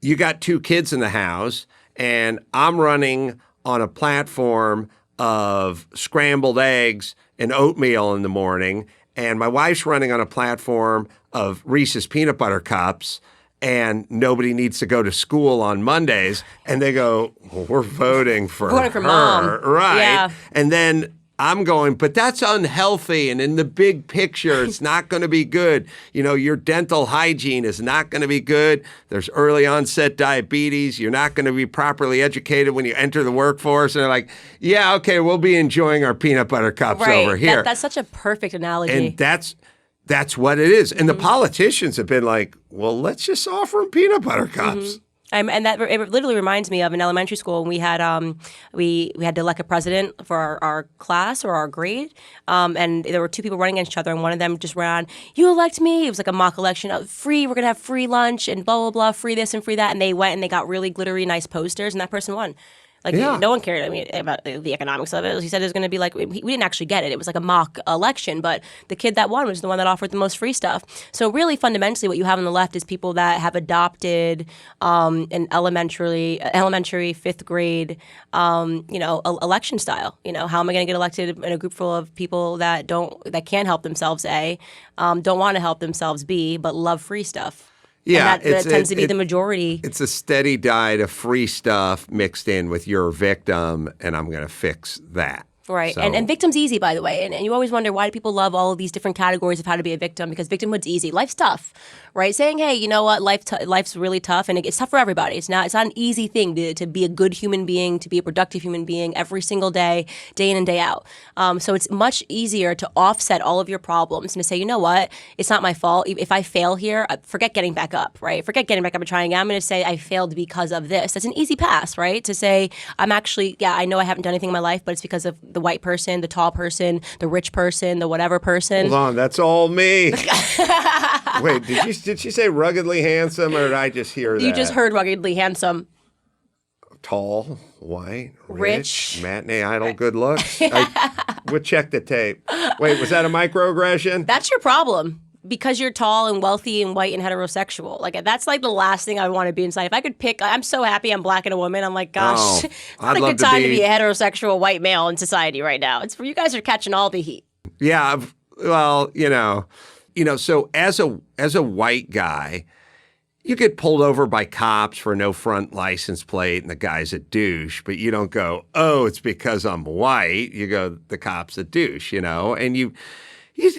you got two kids in the house, and I'm running on a platform of scrambled eggs and oatmeal in the morning, and my wife's running on a platform of Reese's peanut butter cups, and nobody needs to go to school on Mondays. And they go, well, we're voting for her. Mom. Right. Yeah. And then I'm going, but that's unhealthy. And in the big picture, it's not going to be good. You know, your dental hygiene is not going to be good. There's early onset diabetes. You're not going to be properly educated when you enter the workforce. And they're like, yeah, okay, we'll be enjoying our peanut butter cups over here. That's such a perfect analogy. And that's what it is. And the politicians have been like, well, let's just offer them peanut butter cups. And that it literally reminds me of in elementary school when we had we had to elect a president for our class or our grade, and there were two people running against each other, and one of them just ran, "You elect me." It was like a mock election, free. We're gonna have free lunch and blah blah blah, free this and free that, and they went and they got really glittery, nice posters, and that person won. Like, no one cared, about the economics of it. He said it was going to be like, we didn't actually get it. It was like a mock election, but the kid that won was the one that offered the most free stuff. So really, fundamentally, what you have on the left is people that have adopted an elementary, fifth grade, election style. You know, how am I going to get elected in a group full of people that can't help themselves, A, don't want to help themselves, B, but love free stuff? Yeah, and that tends to be the majority. It's a steady diet of free stuff mixed in with you're a victim, and I'm going to fix that. Right. So, and victim's easy, by the way. And you always wonder, why do people love all of these different categories of how to be a victim? Because victimhood's easy. Life's tough, right? Saying, hey, you know what, life's really tough, and it's tough for everybody. It's not an easy thing to be a good human being, to be a productive human being every single day in and day out. So it's much easier to offset all of your problems and to say, you know what, it's not my fault. If I fail here, forget getting back up, right? Forget getting back up and trying again. I'm going to say I failed because of this. That's an easy pass, right? To say, I'm actually, I know I haven't done anything in my life, but it's because of the white person, the tall person, the rich person, the whatever person. Hold on, that's all me. Wait, did she say ruggedly handsome, or did I just hear that? You just heard ruggedly handsome. Tall, white, rich, matinee idol, good looks. We'll check the tape. Wait, was that a microaggression? That's your problem. Because you're tall and wealthy and white and heterosexual. Like, that's like the last thing I want to be inside. If I could pick, I'm so happy I'm black and a woman. I'm like, gosh, it's not a good time to be a heterosexual white male in society right now. It's for you guys are catching all the heat. Yeah, well, so as a white guy, you get pulled over by cops for no front license plate and the guy's a douche, but you don't go, oh, it's because I'm white. You go, the cop's a douche, and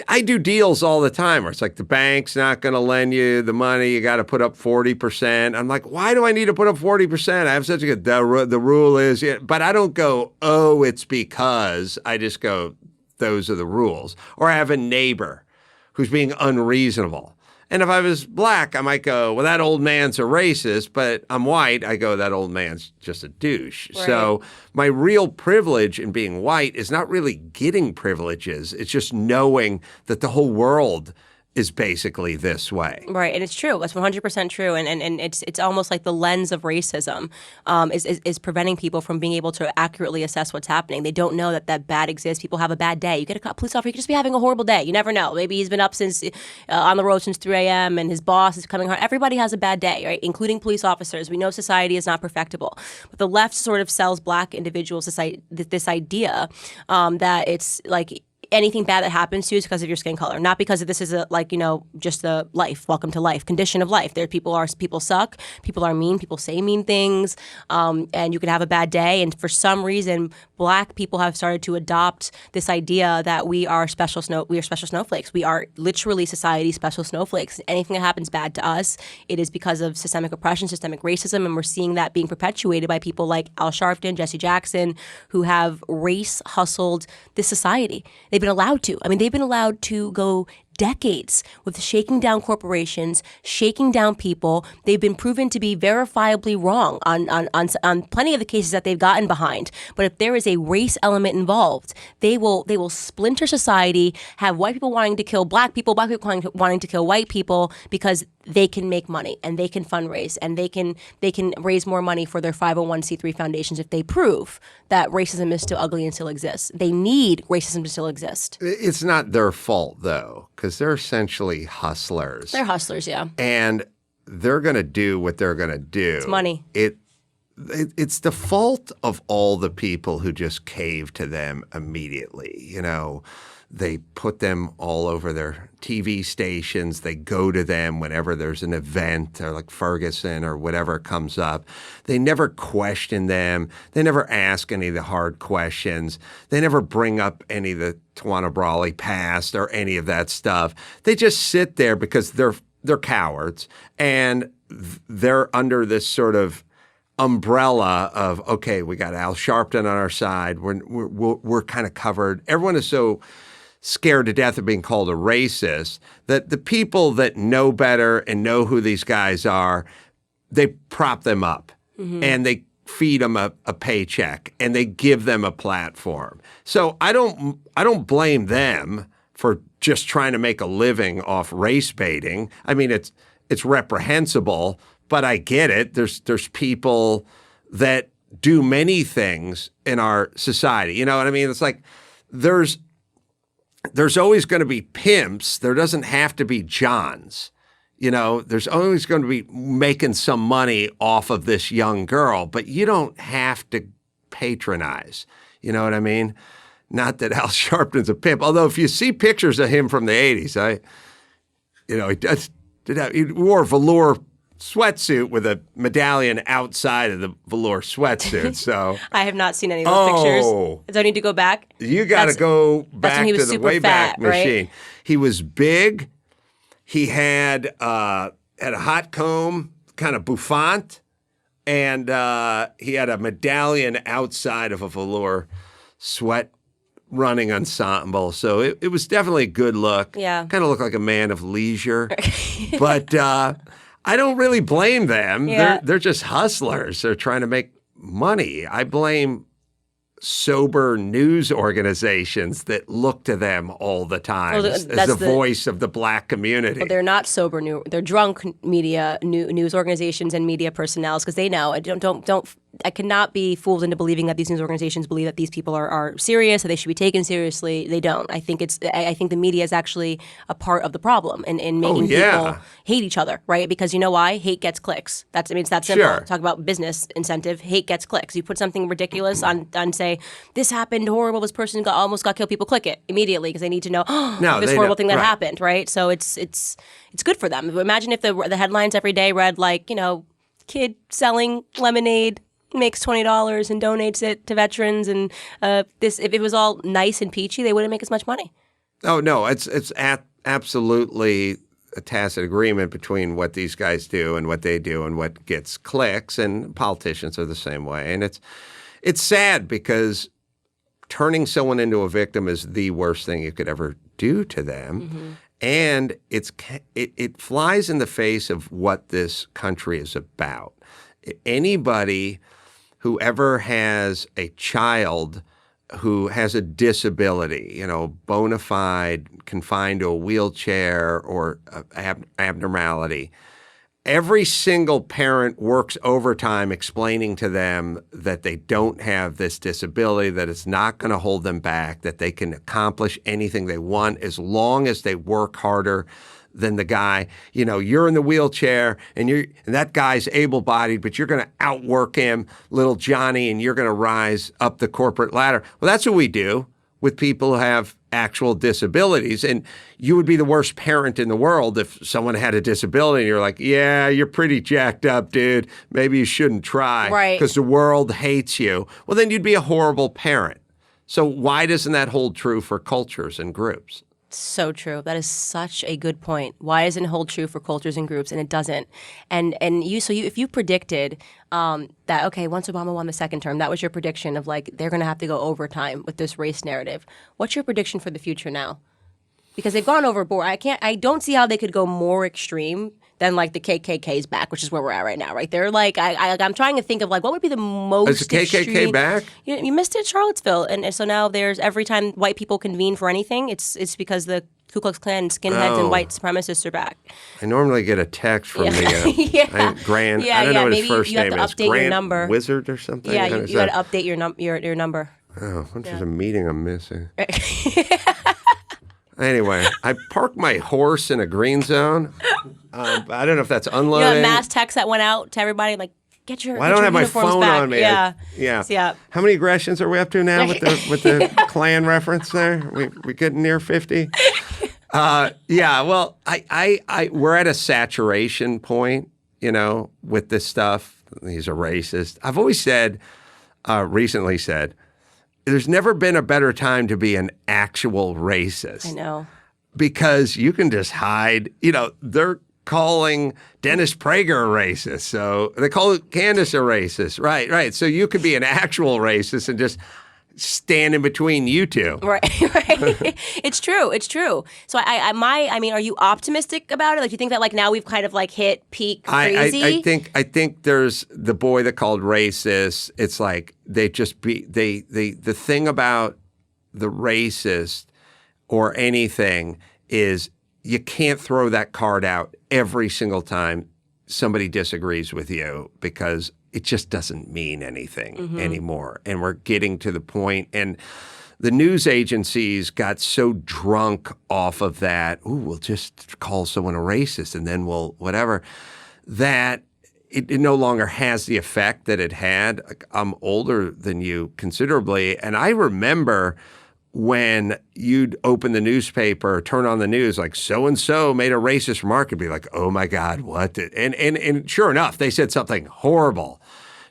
I do deals all the time where it's like the bank's not going to lend you the money. You got to put up 40%. I'm like, why do I need to put up 40%? I have such a good, the rule is, but I don't go, oh, it's because. I just go, those are the rules. Or I have a neighbor who's being unreasonable. And if I was black, I might go, well, that old man's a racist, but I'm white. I go, that old man's just a douche. Right. So my real privilege in being white is not really getting privileges. It's just knowing that the whole world is basically this way. Right, and it's true. That's 100% true, and it's almost like the lens of racism is preventing people from being able to accurately assess what's happening. They don't know that bad exists. People have a bad day. You get a police officer, he could just be having a horrible day. You never know. Maybe he's been up since on the road since 3 a.m. and his boss is coming home. Everybody has a bad day, right? Including police officers. We know society is not perfectible, but the left sort of sells black individuals this idea that it's like anything bad that happens to you is because of your skin color, not because of this is just the life, welcome to life, condition of life. People suck, people are mean, people say mean things, and you can have a bad day. And for some reason, black people have started to adopt this idea that we are special snowflakes. We are literally society's special snowflakes. Anything that happens bad to us, it is because of systemic oppression, systemic racism, and we're seeing that being perpetuated by people like Al Sharpton, Jesse Jackson, who have race hustled this society. They've been allowed to. I mean, they've been allowed to go decades with shaking down corporations, shaking down people. They've been proven to be verifiably wrong on plenty of the cases that they've gotten behind. But if there is a race element involved, they will splinter society, have white people wanting to kill black people wanting to kill white people because they can make money and they can fundraise and they can raise more money for their 501c3 foundations if they prove that racism is still ugly and still exists. They need racism to still exist. It's not their fault, though, because they're essentially hustlers. They're hustlers, yeah. And they're going to do what they're going to do. It's money. It's the fault of all the people who just cave to them immediately. You know, they put them all over their TV stations. They go to them whenever there's an event or like Ferguson or whatever comes up. They never question them. They never ask any of the hard questions. They never bring up any of the Tawana Brawley past or any of that stuff. They just sit there because they're cowards and they're under this sort of umbrella of, okay, we got Al Sharpton on our side. We're kind of covered. Everyone is so scared to death of being called a racist that the people that know better and know who these guys are, they prop them up and they feed them a paycheck and they give them a platform. So I don't blame them for just trying to make a living off race baiting. I mean, it's reprehensible, but I get it. There's people that do many things in our society. You know what I mean? It's like there's always going to be pimps. There doesn't have to be Johns. You know, there's always going to be making some money off of this young girl, but you don't have to patronize. You know what I mean? Not that Al Sharpton's a pimp, although if you see pictures of him from the 80s, he wore a velour sweatsuit with a medallion outside of the velour sweatsuit. So I have not seen any of those pictures. Do I need to go back? You got to go back to the Wayback Machine. Right? He was big. He had a hot comb, kind of bouffant, and he had a medallion outside of a velour sweat running ensemble. So it was definitely a good look. Yeah. Kind of looked like a man of leisure. But I don't really blame them. Yeah. They're just hustlers. They're trying to make money. I blame sober news organizations that look to them all the time as the voice of the black community. Well, they're not sober they're drunk news organizations and media personnel because they know. I cannot be fooled into believing that these news organizations believe that these people are serious, that they should be taken seriously. They don't. I think the media is actually a part of the problem in making people hate each other, right? Because you know why? Hate gets clicks. It's that simple. Sure. Talk about business incentive. Hate gets clicks. You put something ridiculous on say, this happened, horrible, this person almost got killed. People click it immediately because they need to know this horrible thing that happened, right? So it's good for them. Imagine if the headlines every day read like, kid selling lemonade makes $20 and donates it to veterans, and if it was all nice and peachy, they wouldn't make as much money. Oh no, it's absolutely a tacit agreement between what these guys do and what they do and what gets clicks, and politicians are the same way. And it's sad because turning someone into a victim is the worst thing you could ever do to them. Mm-hmm. And it flies in the face of what this country is about. Anybody who ever has a child who has a disability, bona fide, confined to a wheelchair or abnormality, every single parent works overtime explaining to them that they don't have this disability, that it's not going to hold them back, that they can accomplish anything they want as long as they work harder than the guy. You're in the wheelchair and that guy's able-bodied, but you're going to outwork him, little Johnny, and you're going to rise up the corporate ladder. Well, that's what we do with people who have actual disabilities. And you would be the worst parent in the world if someone had a disability and you're like, yeah, you're pretty jacked up, dude. Maybe you shouldn't try because the world hates you. Well, then you'd be a horrible parent. So why doesn't that hold true for cultures and groups? So true. That is such a good point. Why doesn't it hold true for cultures and groups? And it doesn't. If you predicted that, okay, once Obama won the second term, that was your prediction of like they're going to have to go overtime with this race narrative. What's your prediction for the future now? Because they've gone overboard. I don't see how they could go more extreme than like the KKK's back, which is where we're at right now, right? They're like, I'm trying to think of like what would be the most Is the KKK extreme... back? You missed it, Charlottesville, and so now there's every time white people convene for anything, it's because the Ku Klux Klan skinheads and white supremacists are back. I normally get a text from Grant. I don't know what his first name is. You have to update your number. Wizard or something? Yeah, you got to update your number. Oh, there's a meeting I'm missing. Anyway, I parked my horse in a green zone. I don't know if that's unloading. You know, mass text that went out to everybody, like, get your I don't have my phone back. on me. Yeah. How many aggressions are we up to now with the Klan reference there? We getting near 50? Well, we're at a saturation point, with this stuff. He's a racist. I've always said, recently said, there's never been a better time to be an actual racist. I know. Because you can just hide. They're calling Dennis Prager a racist. So they call Candace a racist. Right. So you could be an actual racist and just stand in between you two. Right. It's true. So are you optimistic about it? Like, do you think that like now we've kind of like hit peak crazy? I think there's the boy that called racist. It's like the thing about the racist or anything is you can't throw that card out every single time somebody disagrees with you because it just doesn't mean anything anymore. And we're getting to the point, and the news agencies got so drunk off of that, we'll just call someone a racist and then we'll whatever, that it no longer has the effect that it had. I'm older than you considerably, and I remember when you'd open the newspaper, turn on the news, like so-and-so made a racist remark, and be like, oh my God, what? And sure enough, they said something horrible.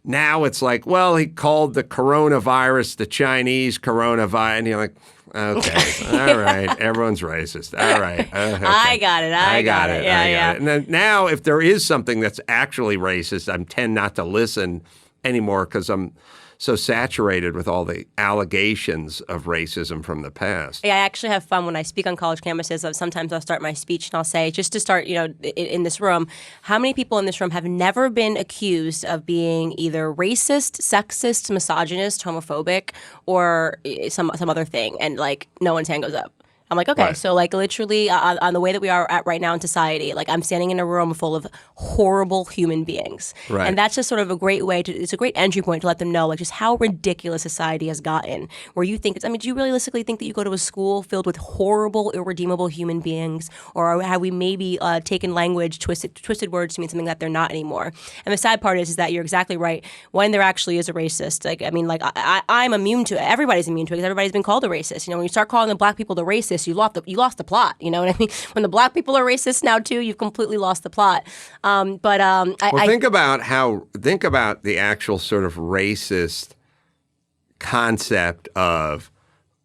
Now it's like, well, he called the coronavirus the Chinese coronavirus. And you're like, okay, all right, everyone's racist. All right. Okay. I got it. I got it. Yeah. And then now if there is something that's actually racist, I tend not to listen anymore because I'm so saturated with all the allegations of racism from the past. Yeah, I actually have fun when I speak on college campuses. Sometimes I'll start my speech and I'll say, just to start, in this room, how many people in this room have never been accused of being either racist, sexist, misogynist, homophobic, or some other thing? And like, no one's hand goes up. I'm like, okay, so like literally on the way that we are at right now in society, like I'm standing in a room full of horrible human beings. Right. And that's just sort of a great way it's a great entry point to let them know like just how ridiculous society has gotten. Where you think, do you realistically think that you go to a school filled with horrible, irredeemable human beings? Or have we maybe taken language, twisted words to mean something that they're not anymore? And the sad part is that you're exactly right. When there actually is a racist, I'm immune to it. Everybody's immune to it because everybody's been called a racist. When you start calling the black people the racist, you lost the plot. You know what I mean? When the black people are racist now too, you've completely lost the plot. Think about the actual sort of racist concept of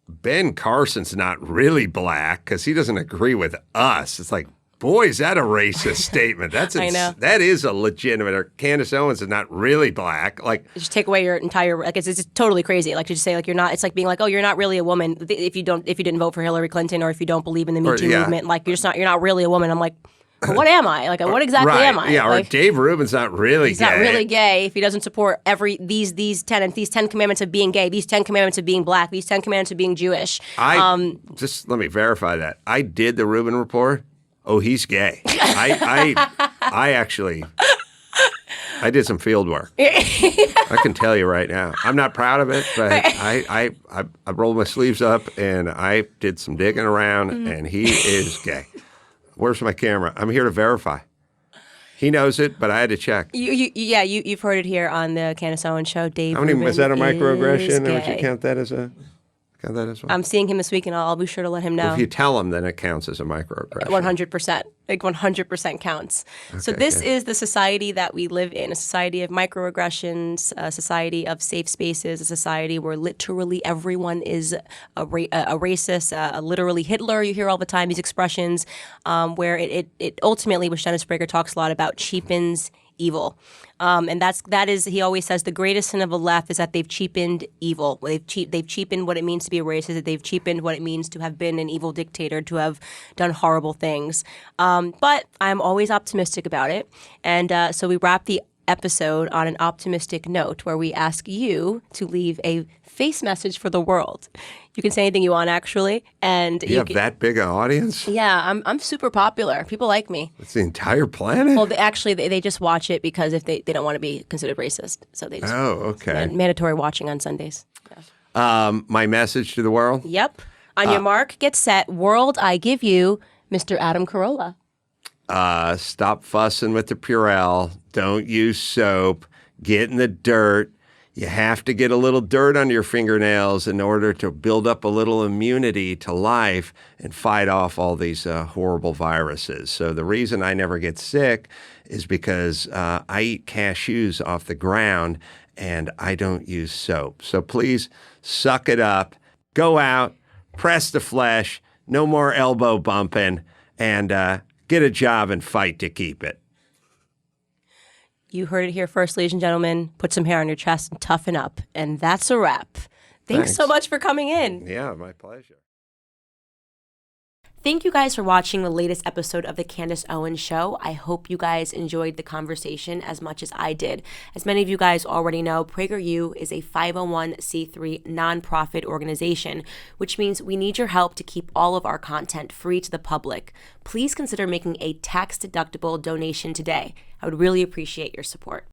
Ben Carson's not really black because he doesn't agree with us. It's like, boy, is that a racist statement? I know. That is a legitimate. Or Candace Owens is not really black. Like, just take away your entire. Like, it's just totally crazy. Like to just say like you're not. It's like being like, oh, you're not really a woman if you didn't vote for Hillary Clinton or if you don't believe in the Me Too movement. Like you're not really a woman. I'm like, what am I? Like, what exactly right. am I? Yeah, or Like, Dave Rubin's not really he's gay. not really gay if he doesn't support these 10 commandments of being gay, these 10 commandments of being black, these 10 commandments of being Jewish. Just let me verify that. I did the Rubin report. Oh, he's gay. I actually did some field work. I can tell you right now. I'm not proud of it, but I rolled my sleeves up and I did some digging around, and he is gay. Where's my camera? I'm here to verify. He knows it, but I had to check. You've heard it here on the Candace Owens Show. Dave Rubin Is that a microaggression? gay. Would you count that as well? I'm seeing him this week, and I'll be sure to let him know. Well, if you tell him, then it counts as a microaggression. 100%. Like 100% counts. So this is the society that we live in, a society of microaggressions, a society of safe spaces, a society where literally everyone is a racist, literally Hitler. You hear all the time these expressions, where it ultimately, which Dennis Prager talks a lot about, cheapens evil. And that is, he always says, the greatest sin of the left is that they've cheapened evil. They've cheapened what it means to be a racist. That they've cheapened what it means to have been an evil dictator, to have done horrible things. But I'm always optimistic about it. And so we wrap the episode on an optimistic note where we ask you to leave a face message for the world. You can say anything you want, actually. And you have that big an audience? Yeah, I'm super popular. People like me. It's the entire planet? Well, they just watch it because if they don't want to be considered racist. So they just mandatory watching on Sundays. Yeah. My message to the world? Yep. On your mark, get set. World, I give you Mr. Adam Carolla. Stop fussing with the Purell. Don't use soap. Get in the dirt. You have to get a little dirt under your fingernails in order to build up a little immunity to life and fight off all these horrible viruses. So the reason I never get sick is because I eat cashews off the ground and I don't use soap. So please suck it up. Go out. Press the flesh. No more elbow bumping. And get a job and fight to keep it. You heard it here first, ladies and gentlemen. Put some hair on your chest and toughen up. And that's a wrap. Thanks so much for coming in. Yeah, my pleasure. Thank you guys for watching the latest episode of the Candace Owens Show. I hope you guys enjoyed the conversation as much as I did. As many of you guys already know, PragerU is a 501c3 nonprofit organization, which means we need your help to keep all of our content free to the public. Please consider making a tax-deductible donation today. I would really appreciate your support.